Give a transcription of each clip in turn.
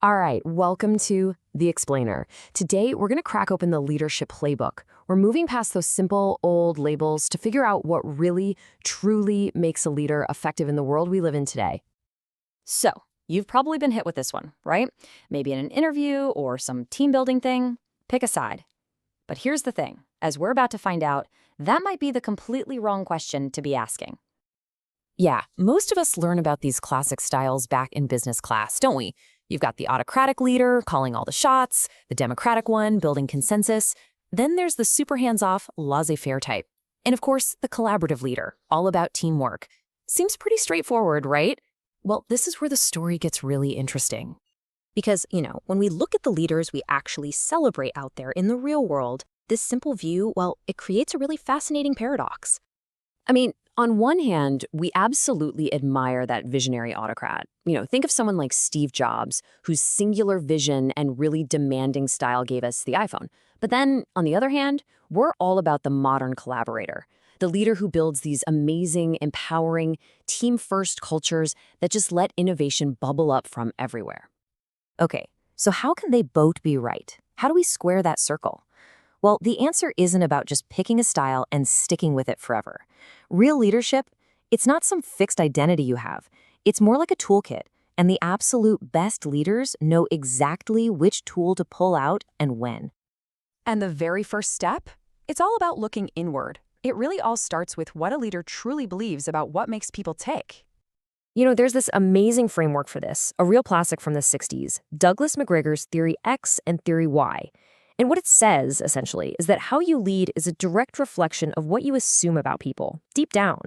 All right, welcome to The Explainer. Today, we're going to crack open the leadership playbook. We're moving past those simple, old labels to figure out what really, truly makes a leader effective in the world we live in today. So, you've probably been hit with this one, right? Maybe in an interview or some team building thing. Pick a side. But here's the thing. As we're about to find out, that might be the completely wrong question to be asking. Yeah, most of us learn about these classic styles back in business class, don't we? You've got the autocratic leader calling all the shots, the democratic one building consensus. Then there's the super hands-off, laissez-faire type. And of course, the collaborative leader, all about teamwork. Seems pretty straightforward, right? Well, this is where the story gets really interesting. Because, when we look at the leaders we actually celebrate out there in the real world, this simple view, well, it creates a really fascinating paradox. I mean, on one hand, we absolutely admire that visionary autocrat. Think of someone like Steve Jobs, whose singular vision and really demanding style gave us the iPhone. But then, on the other hand, we're all about the modern collaborator, the leader who builds these amazing, empowering, team-first cultures that just let innovation bubble up from everywhere. Okay, so how can they both be right? How do we square that circle? Well, the answer isn't about just picking a style and sticking with it forever. Real leadership, it's not some fixed identity you have. It's more like a toolkit, and the absolute best leaders know exactly which tool to pull out and when. And the very first step? It's all about looking inward. It really all starts with what a leader truly believes about what makes people tick. There's this amazing framework for this, a real classic from the 60s, Douglas McGregor's Theory X and Theory Y. And what it says, essentially, is that how you lead is a direct reflection of what you assume about people, deep down.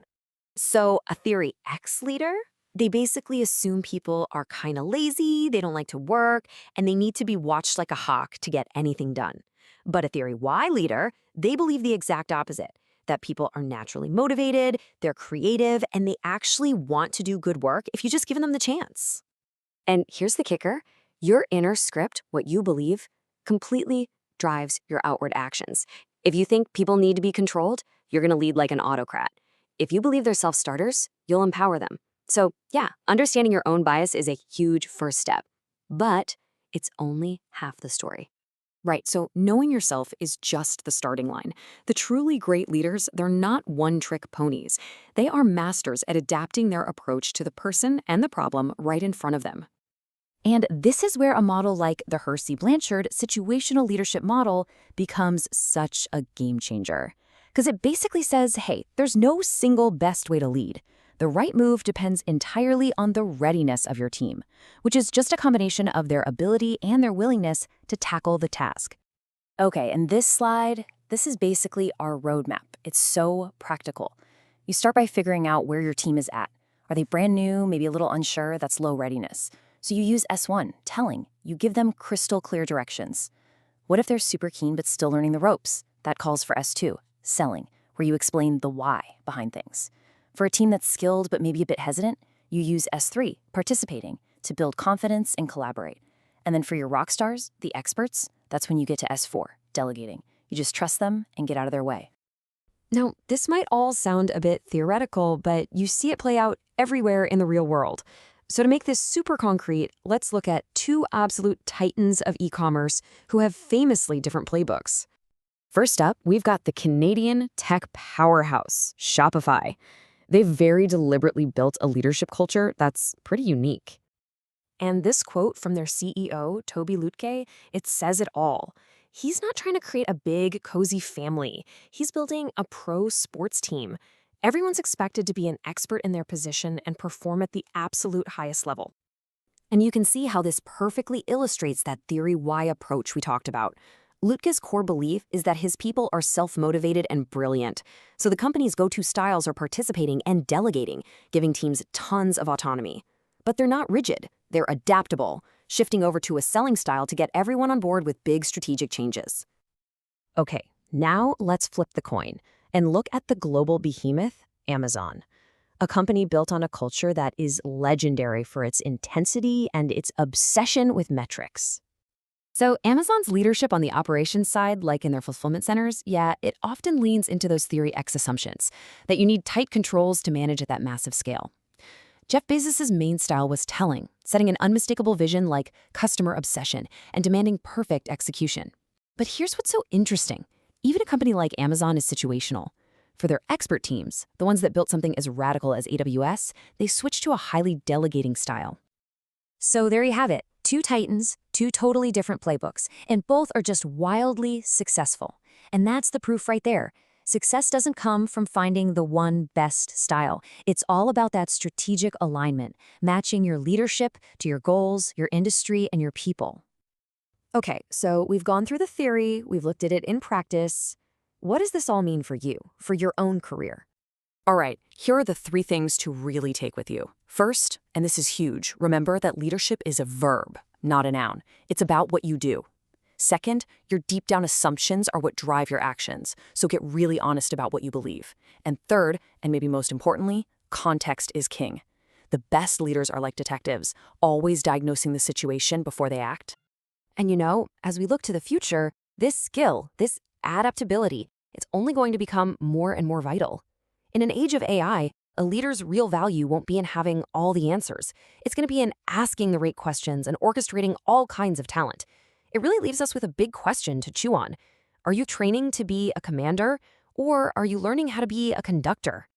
So, a Theory X leader? They basically assume people are kind of lazy, they don't like to work, and they need to be watched like a hawk to get anything done. But a Theory Y leader, they believe the exact opposite, that people are naturally motivated, they're creative, and they actually want to do good work if you just give them the chance. And here's the kicker. Your inner script, what you believe, completely drives your outward actions. If you think people need to be controlled, you're going to lead like an autocrat. If you believe they're self-starters, you'll empower them. So yeah, understanding your own bias is a huge first step. But it's only half the story. Right, so knowing yourself is just the starting line. The truly great leaders, they're not one-trick ponies. They are masters at adapting their approach to the person and the problem right in front of them. And this is where a model like the Hersey-Blanchard situational leadership model becomes such a game changer. Because it basically says, hey, there's no single best way to lead. The right move depends entirely on the readiness of your team, which is just a combination of their ability and their willingness to tackle the task. Okay, and this slide, this is basically our roadmap. It's so practical. You start by figuring out where your team is at. Are they brand new, maybe a little unsure? That's low readiness. So you use S1, telling. You give them crystal clear directions. What if they're super keen but still learning the ropes? That calls for S2, selling, where you explain the why behind things. For a team that's skilled but maybe a bit hesitant, you use S3, participating, to build confidence and collaborate. And then for your rock stars, the experts, that's when you get to S4, delegating. You just trust them and get out of their way. Now, this might all sound a bit theoretical, but you see it play out everywhere in the real world. So to make this super concrete, let's look at two absolute titans of e-commerce who have famously different playbooks. First up, we've got the Canadian tech powerhouse, Shopify. They've very deliberately built a leadership culture that's pretty unique. And this quote from their CEO, Toby Lutke, it says it all. He's not trying to create a big, cozy family. He's building a pro sports team. Everyone's expected to be an expert in their position and perform at the absolute highest level. And you can see how this perfectly illustrates that Theory Y approach we talked about. Lutke's core belief is that his people are self-motivated and brilliant, so the company's go-to styles are participating and delegating, giving teams tons of autonomy. But they're not rigid, they're adaptable, shifting over to a selling style to get everyone on board with big strategic changes. Okay, now let's flip the coin and look at the global behemoth, Amazon. A company built on a culture that is legendary for its intensity and its obsession with metrics. So Amazon's leadership on the operations side, like in their fulfillment centers, yeah, it often leans into those Theory X assumptions, that you need tight controls to manage at that massive scale. Jeff Bezos' main style was telling, setting an unmistakable vision like customer obsession and demanding perfect execution. But here's what's so interesting. Even a company like Amazon is situational. For their expert teams, the ones that built something as radical as AWS, they switched to a highly delegating style. So there you have it. Two titans, two totally different playbooks, and both are just wildly successful. And that's the proof right there. Success doesn't come from finding the one best style. It's all about that strategic alignment, matching your leadership to your goals, your industry, and your people. Okay, so we've gone through the theory, we've looked at it in practice. What does this all mean for you, for your own career? All right, here are the 3 things to really take with you. First, and this is huge, remember that leadership is a verb, not a noun. It's about what you do. Second, your deep down assumptions are what drive your actions, so get really honest about what you believe. And third, and maybe most importantly, context is king. The best leaders are like detectives, always diagnosing the situation before they act. And you know, as we look to the future, this skill, this adaptability, it's only going to become more and more vital. In an age of AI, a leader's real value won't be in having all the answers. It's going to be in asking the right questions and orchestrating all kinds of talent. It really leaves us with a big question to chew on. Are you training to be a commander, or are you learning how to be a conductor?